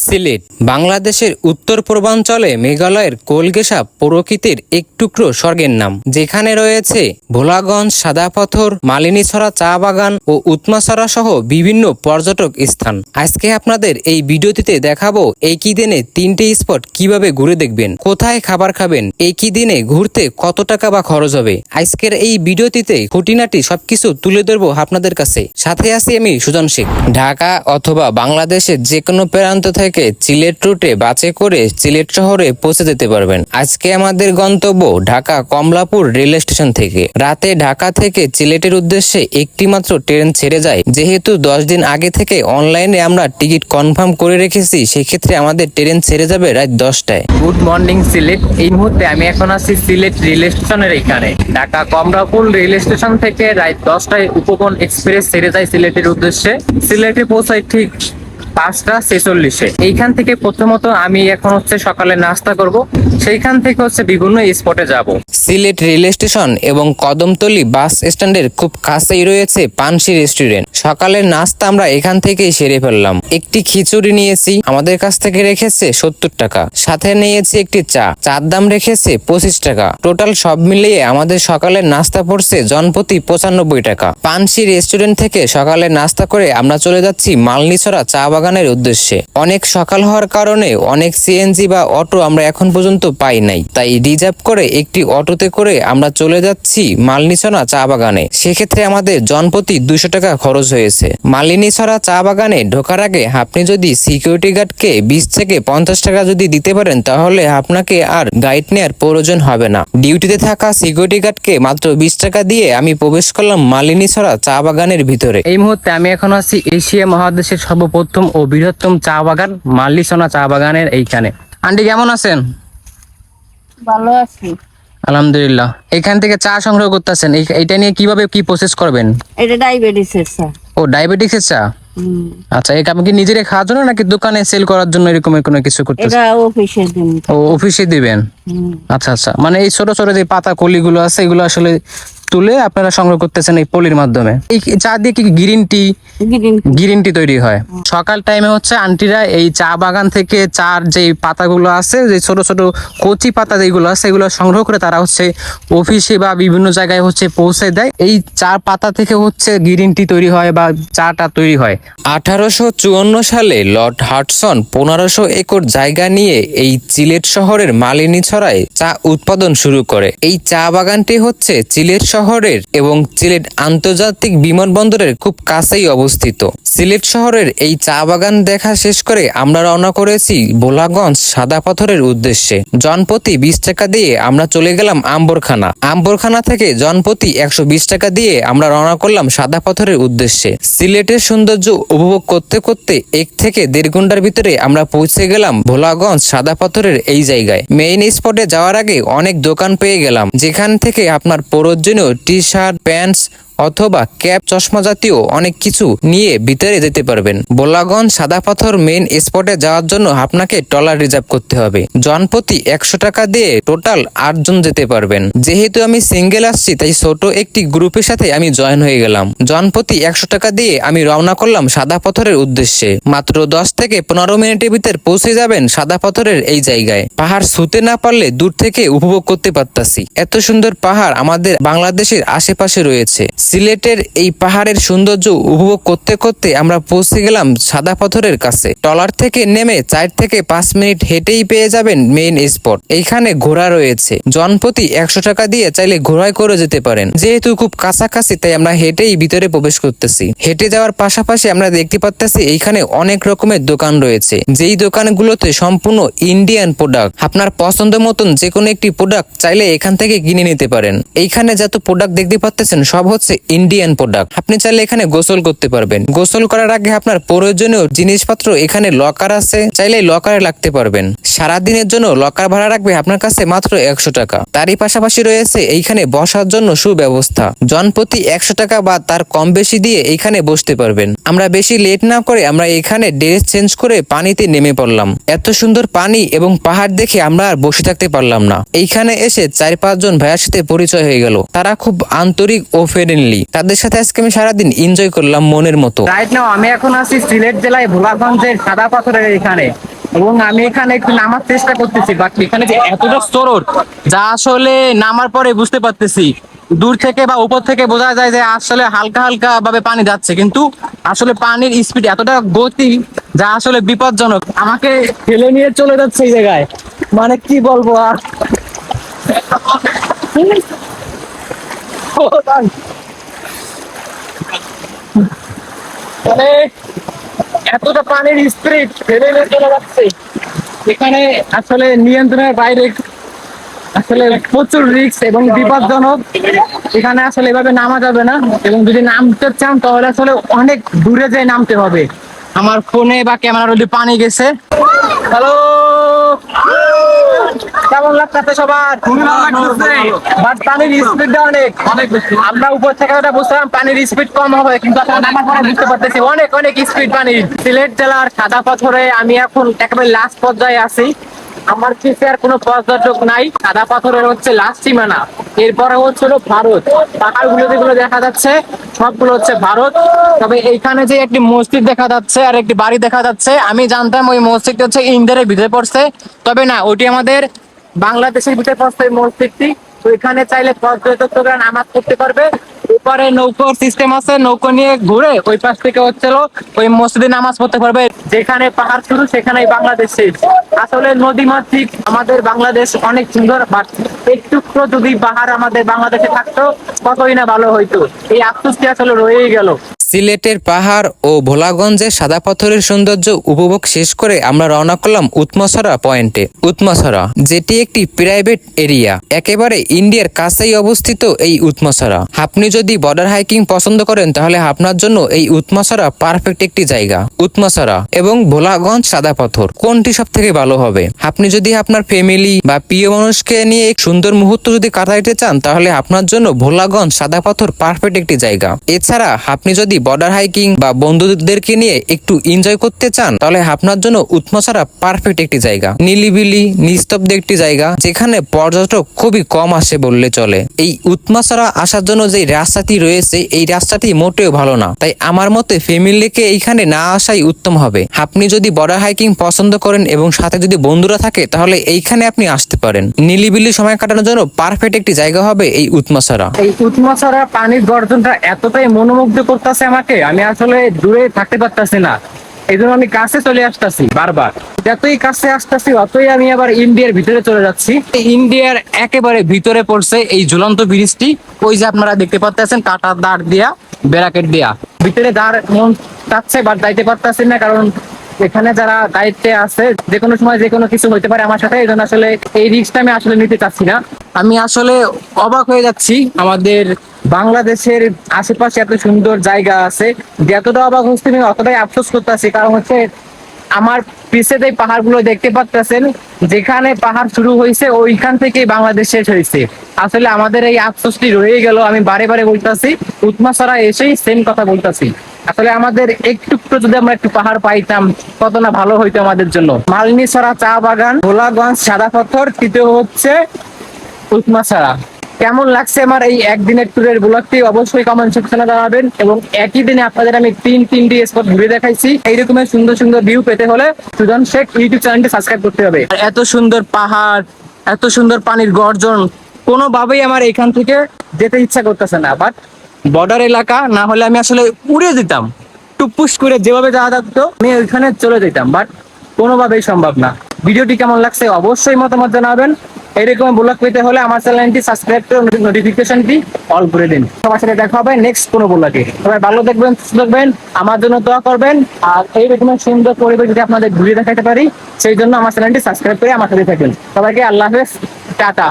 সিলেট বাংলাদেশের উত্তর পূর্বাঞ্চলে মেঘালয়ের কোলগেসা প্রকৃতির এক টুকরো স্বর্গের নাম, যেখানে রয়েছে ভোলাগঞ্জ, সাদা পাথর, মালিনীছড়া চা বাগান ও উৎমাছড়া সহ বিভিন্ন পর্যটক স্থান। আজকে আপনাদের এই ভিডিওটিতে দেখাবো একই দিনে 3টে স্পট কিভাবে ঘুরে দেখবেন, কোথায় খাবার খাবেন, একই দিনে ঘুরতে কত টাকা বা খরচ হবে। আজকের এই ভিডিওটিতে খুঁটিনাটি সবকিছু তুলে ধরবো আপনাদের কাছে। সাথে আছি আমি সুজন শেখ। ঢাকা অথবা বাংলাদেশের যে কোনো প্রান্ত থেকে সিলেট রুটে বাসে করে সিলেট শহরে পৌঁছে যেতে পারবেন। আজকে আমাদের গন্তব্য ঢাকা কমলাপুর রেল স্টেশন থেকে। রাতে ঢাকা থেকে সিলেটের উদ্দেশ্যে একটি মাত্র ট্রেন ছেড়ে যায়। যেহেতু 10 দিন আগে থেকে অনলাইনে আমরা টিকিট কনফার্ম করে রেখেছি, সেক্ষেত্রে আমাদের ট্রেন ছেড়ে যাবে রাত 10টায়। Good morning Sylhet. এই মুহূর্তে আমি এখন আছি সিলেট রেল স্টেশনের এখানে। ঢাকা কমলাপুর রেল স্টেশন থেকে রাত 10টায় উপবন এক্সপ্রেস ছেড়ে যায় সিলেটের উদ্দেশ্যে। সিলেটে পৌঁছায় ঠিক 5টা 46-এ। এইখান থেকে প্রথমত আমি এখন সকালে নাস্তা করব, সেইখান থেকে বিভিন্ন স্পটে যাব। সিলেট রেল স্টেশন এবং কদমতলী বাস স্ট্যান্ডের খুব কাছেই রয়েছে পানসি রেস্টুরেন্ট। সকালের নাস্তা আমরা এখান থেকেই সেরে ফেললাম। একটি খিচুড়ি নিয়েছি, আমাদের কাছ থেকে রেখেছে 70 টাকা। সাথে নিয়েছি একটি চার দাম রেখেছে 25 টাকা। টোটাল সব মিলিয়ে আমাদের সকালের নাস্তা পড়ছে জনপ্রতি 95 টাকা। পানসি রেস্টুরেন্ট থেকে সকালের নাস্তা করে আমরা চলে যাচ্ছি মালিনীছড়া চা বাগানের উদ্দেশ্যে। অনেক সকাল হওয়ার কারণে অনেক সিএনজি বা অটো আমরা এখন পর্যন্ত পাই নাই, তাই রিজার্ভ করে একটি অটোতে করে আমরা চলে যাচ্ছি মালিনীছড়া চা বাগানে। সেক্ষেত্রে আমাদের জনপ্রতি 200 টাকা খরচ হয়েছে। মালিনীছড়া চা বাগানে ঢোকার আগে আপনি যদি সিকিউরিটি গার্ডকে 20 থেকে 50 টাকা যদি দিতে পারেন, তাহলে আপনাকে আর গাইড নেওয়ার প্রয়োজন হবে না। ডিউটিতে থাকা সিকিউরিটি গার্ডকে মাত্র 20 টাকা দিয়ে আমি প্রবেশ করলাম মালিনীছড়া চা বাগানের ভিতরে। এই মুহূর্তে আমি এখন আছি এশিয়া মহাদেশের সর্বপ্রথম ও বৃহত্তম চা বাগান মালিনীছড়া চা বাগানের এইখানে। আন্টি কেমন আছেন? ভালো আছি, আলহামদুলিল্লাহ। এখান থেকে চা সংগ্রহ করতেছেন, এইটা নিয়ে কিভাবে কি প্রসেস করবেন? এটা ডায়াবেটিসের চা। ও, ডায়াবেটিক্সের চা। আচ্ছা, এটা আপনি কি নিজেরে খাওয়ার জন্য নাকি দোকানে সেল করার জন্য এরকম কোনো কিছু করতেছেন? এটা অফিসে দিন। ও, অফিসে দিবেন। আচ্ছা আচ্ছা, মানে এই ছোট ছোট যে পাতা কলিগুলো আছে, এগুলো আসলে তুলে আপনারা সংগ্রহ করতেছেন এই পলির মাধ্যমে। এই চা দিয়ে কি গ্রিন টি তৈরি হয়? সকাল টাইমে আন্টিরা এই চা বাগান থেকে চার যে পাতাগুলো আছে, যে ছোট ছোট কচি পাতা যেগুলো আছে, এগুলো সংগ্রহ করে তারা অফিসে বা বিভিন্ন জায়গায় পৌঁছে দেয়। এই চা পাতা থেকে গ্রিন টি তৈরি হয় বা চাটা তৈরি হয়। 1854 সালে লর্ড হাডসন 1500 একর জায়গা নিয়ে এই সিলেট শহরের মালিনীছড়ায় চা উৎপাদন শুরু করে। এই চা বাগানটি সিলেট শহরের এবং সিলেট আন্তর্জাতিক বিমানবন্দরের খুব কাছেই অবস্থিত। সিলেট শহরের এই চা বাগান দেখা শেষ করে আমরা রওনা করেছি ভোলাগঞ্জ সাদা পাথরের উদ্দেশ্যে। জনপ্রতি 20 টাকা দিয়ে আমরা চলে গেলাম আম্বরখানা থেকে জনপ্রতি 120 টাকা দিয়ে আমরা রওনা করলাম সাদা পাথরের উদ্দেশ্যে। সিলেটের সৌন্দর্য উপভোগ করতে করতে 1 থেকে 1.5 ঘন্টার ভিতরে আমরা পৌঁছে গেলাম ভোলাগঞ্জ সাদা পাথরের এই জায়গায়। মেইন স্পটে যাওয়ার আগে অনেক দোকান পেয়ে গেলাম, যেখান থেকে আপনার প্রয়োজনীয় টি শার্ট, প্যান্টস অথবা ক্যাপ, চশমা জাতীয় অনেক কিছু নিয়ে ভিতরে যেতে পারবেন। ভোলাগঞ্জ সাদা পাথর মেইন স্পটে যাওয়ার জন্য আপনাকে ট্রলার রিজার্ভ করতে হবে। জনপ্রতি 100 টাকা দিয়ে টোটাল 8 জন যেতে পারবেন। যেহেতু আমি সিঙ্গেল আসছি, তাই ছোট একটি গ্রুপের সাথে আমি জয়েন হয়ে গেলাম। জনপ্রতি 100 টাকা দিয়ে আমি রওনা করলাম সাদা পাথরের উদ্দেশ্যে। মাত্র 10 থেকে 15 মিনিটের ভিতর পৌঁছে যাবেন সাদা পাথরের এই জায়গায়। পাহাড় ছুঁতে না পারলে দূর থেকে উপভোগ করতে পারতাছি। এত সুন্দর পাহাড় আমাদের বাংলাদেশের আশেপাশে রয়েছে। সিলেটের এই পাহাড়ের সৌন্দর্য উপভোগ করতে করতে আমরা পৌঁছে গেলাম সাদা পাথরের কাছে। ট্রলার থেকে নেমে 4 থেকে 5 মিনিট হেঁটেই পেয়ে যাবেন মেইন স্পট। এইখানে ঘোড়া রয়েছে, জনপ্রতি 100 টাকা দিয়ে চাইলে ঘোড়ায় করে যেতে পারেন। যেহেতু খুব কাছাকাছি, তাই আমরা হেঁটেই ভিতরে প্রবেশ করতেছি। হেঁটে যাওয়ার পাশাপাশি আমরা দেখতে পাচ্ছি এইখানে অনেক রকমের দোকান রয়েছে, যেই দোকানগুলোতে সম্পূর্ণ ইন্ডিয়ান প্রোডাক্ট। আপনার পছন্দ মতন যে কোনো একটি প্রোডাক্ট চাইলে এখান থেকে কিনে নিতে পারেন। এইখানে যত প্রোডাক্ট দেখতে পাচ্ছেন সব ইন্ডিয়ান প্রোডাক্ট। আপনি চাইলে এখানে গোসল করতে পারবেন। গোসল করার আগে আপনার প্রয়োজনীয় জিনিসপত্র এখানে লকার আছে, চাইলে লকারে রাখতে পারবেন। সারাদিনের জন্য লকার ভাড়া রাখবে আপনার কাছে মাত্র 100 টাকা। তারই পাশাপাশি রয়েছে এইখানে বসার জন্য সুব্যবস্থা। জনপ্রতি 100 টাকা বা তার কম বেশি দিয়ে এইখানে বসতে পারবেন। আমরা বেশি লেট না করে আমরা এখানে ড্রেস চেঞ্জ করে পানিতে নেমে পড়লাম। এত সুন্দর পানি এবং পাহাড় দেখে আমরা আর বসে থাকতে পারলাম না। এইখানে এসে 4-5 জন ভাইয়ের সাথে পরিচয় হয়ে গেল। তারা খুব আন্তরিক ও ফ্রেন্ডলি। তাদের সাথে আজকে আমি সারাদিন এনজয় করলাম মনের মতো। রাইট নাও আমি এখন আছি সিলেট জেলায় ভোলাগঞ্জের সাদা পাথরের এখানে। এবং আমি এখানে একটু নামার চেষ্টা করতেছি, বাট এখানে যে এতটা স্রোত, যা আসলে নামার পরে বুঝতে পারতেছি। দূর থেকে বা উপর থেকে বোঝা যায় যে আসলে হালকা হালকা ভাবে পানি যাচ্ছে, কিন্তু আসলে পানির স্পিড এতটা গতি, যা আসলে বিপজ্জনক। আমাকে ঠেলে নিয়ে চলে যাচ্ছে এই জায়গায়, মানে কি বলবো আর। মানে এতটা পানির স্পিড ঠেলে নিয়ে চলে যাচ্ছে, এখানে আসলে নিয়ন্ত্রণের বাইরে, আসলে প্রচুর রিস্ক এবং বিপজ্জনক। এখানে আসলে এভাবে নামা যাবে না, এবং যদি নামতে চান তাহলে আসলে অনেক দূরে যেয়ে নামতে হবে। আমার ফোনে বা ক্যামেরার মধ্যে পানি গেছে। হ্যালো, কেমন লাগতেছে সবার? খুবই ভালো লাগতেছে। বাট পানির স্পিডটা অনেক অনেক বেশি। আমরা উপর থেকে ওটা বুঝলাম পানির স্পিড কম হবে, কিন্তু আসলে নামার পরে বুঝতে পারতেছি অনেক অনেক স্পিড পানি। সিলেট জেলার সাদা পাথরে আমি এখন একেবারে লাস্ট পর্যায়ে আছি। আমার পিছে আর কোনো পর্যটক নাই, সাদা পাথরের হচ্ছে লাস্ট সীমানা। এরপরে হচ্ছে হলো ভারত, পাহাড়গুলো যেগুলো দেখা যাচ্ছে সবগুলো হচ্ছে ভারত। তবে এইখানে যে একটি মসজিদ দেখা যাচ্ছে আর একটি বাড়ি দেখা যাচ্ছে, আমি জানতাম ওই মসজিদটা হচ্ছে ইন্ডিয়ার ভিতরে পড়ছে, তবে না, ওটি আমাদের বাংলাদেশের ভিতরে পড়ছে এই মসজিদটি। তো এখানে চাইলে পর্যটকরা নামাজ পড়তে পারবে। উপরে নৌকোর সিস্টেম আছে, নৌকো নিয়ে ঘুরে ওই পাশ থেকে হচ্ছিল ওই মসজিদে নামাজ পড়তে পারবে। যেখানে পাহাড় শুরু সেখানেই বাংলাদেশ শেষ। আসলে নদী মাতৃক আমাদের বাংলাদেশ অনেক সুন্দর, বাট একটু যদি পাহাড় আমাদের বাংলাদেশে থাকতো কতই না ভালো হইতো। এই আফসোসটি আসলে রয়েই গেল। সিলেটের পাহাড় ও ভোলাগঞ্জের সাদা পাথরের সৌন্দর্য উপভোগ শেষ করে আমরা রওনা করলাম উৎমছড়া পয়েন্টে। উৎমছড়া, যেটি একটি প্রাইভেট এরিয়া, একেবারে ইন্ডিয়ার কাছেই অবস্থিত এই উৎমছড়া। আপনি যদি বর্ডার হাইকিং পছন্দ করেন তাহলে আপনার জন্য এই উৎমছড়া পারফেক্ট একটি জায়গা। উৎমছড়া এবং ভোলাগঞ্জ সাদা পাথর কোনটি সব থেকে ভালো হবে? আপনি যদি আপনার ফ্যামিলি বা প্রিয় মানুষকে নিয়ে এক সুন্দর মুহূর্ত যদি কাটাইতে চান তাহলে আপনার জন্য ভোলাগঞ্জ সাদা পাথর পারফেক্ট একটি জায়গা। এছাড়া আপনি যদি বর্ডার হাইকিং বা বন্ধুদেরকে নিয়ে একটু এনজয় করতে চান তাহলে আপনার জন্য উৎমছড়া পারফেক্ট একটি জায়গা। নিলিবিলি নিস্তব্ধ একটি জায়গা, যেখানে পর্যটক খুবই কম আসে বললে চলে। এই উৎমছড়া আসার জন্য যে রাস্তাটি রয়েছে এই রাস্তাটি মোটেও ভালো না, তাই আমার মতে ফ্যামিলিকে এইখানে না আসাই উত্তম হবে। আপনি যদি বর্ডার হাইকিং পছন্দ করেন এবং সাথে যদি বন্ধুরা থাকে তাহলে এইখানে আপনি আসতে পারেন। নিলিবিলি সময় কাটানোর জন্য পারফেক্ট একটি জায়গা হবে এই উৎমছড়া। এই উৎমছড়া পানির গর্জনটা এতটাই মনোমুগ্ধ করতেছে আমাকে, আমি আসলে দূরে থাকতে পারতাছি না। এই জন্য আমি কাছে চলে আসতেছি বারবার। যতই কাছে আসতেছি অতই আমি আবার ইন্ডিয়ার ভিতরে চলে যাচ্ছি। ইন্ডিয়ার একেবারে ভিতরে পড়ছে এই ঝুলন্ত ব্রিজটি। ওই যে আপনারা দেখতে পাচ্ছেন কাটার দাঁড় দিয়া, ব্যারাকেট দিয়া ভিতরে দাঁড় মন চাচ্ছে, বাট যাইতে পারতাছি না, কারণ এখানে যারা দায়িত্বে আছে যে কোনো সময় যে কোনো কিছু হইতে পারে আমার সাথে। এই জন্য আসলে এই রিস্কটা আমি আসলে নিতে চাচ্ছি না। আমি আসলে অবাক হয়ে যাচ্ছি, আমাদের বাংলাদেশের আশেপাশে এত সুন্দর জায়গা আছে, যতটা অবাক হচ্ছে আমি অতটাই আফসোস করতেছি। কারণ হচ্ছে আমার পিছে যে পাহাড়গুলো দেখতে পাচ্ছেন, যেখানে পাহাড় শুরু হয়েছে ওইখান থেকে বাংলাদেশ শেষ হয়েছে। আসলে আমাদের এই আফসোসটি রয়ে গেল। আমি বারে বারে বলতেছি, উৎমাছড়া এসেই সেম কথা বলতেছি। আসলে আমাদের একটু যদি আমরা একটু পাহাড় পাইতাম কত না ভালো হইতো আমাদের জন্য। মালনীছড়া চা বাগান, ভোলাগঞ্জ সাদা পাথর, তৃতীয় হচ্ছে উৎমাছড়া। কেমন লাগছে আমার এই একদিনের ট্যুরের ব্লগটি অবশ্যই কমেন্ট সেকশনে জানাবেন। এবং একই দিনে আপনাদের আমি তিনটি স্পট ঘুরে দেখাইছি। এইরকমের সুন্দর সুন্দর ভিউ পেতে হলে সুজন শেখ ইউটিউব চ্যানেলটি সাবস্ক্রাইব করতে হবে। আর এত সুন্দর পাহাড়, এত সুন্দর পানির গর্জন, কোনোভাবেই আমার এখান থেকে যেতে ইচ্ছা করতেছে না। বাট বর্ডার এলাকা না হলে আমি আসলে উড়ে যেতাম, টুপুস করে যেভাবে যাওয়া থাকতো আমি ওইখানে চলে যেতাম, বাট কোনোভাবেই সম্ভব না। ভিডিওটি কেমন লাগছে অবশ্যই মতামত জানাবেন। এরকম ব্লগ পেতে হলে আমার চ্যানেলটি সাবস্ক্রাইব করে নোটিফিকেশনটি অল করে দিন। সবার সাথে দেখা হবে নেক্সট কোনো ব্লগে। সবাই ভালো দেখবেন, সুস্থ থাকবেন, আমার জন্য দোয়া করবেন। আর এইরকম সুন্দর পরিবেশ যদি আপনাদের ঘুরিয়ে দেখাতে পারি সেই জন্য আমার চ্যানেলটি সাবস্ক্রাইব করে আমার সাথে থাকবেন। সবাইকে আল্লাহ হাফেজ, টাটা।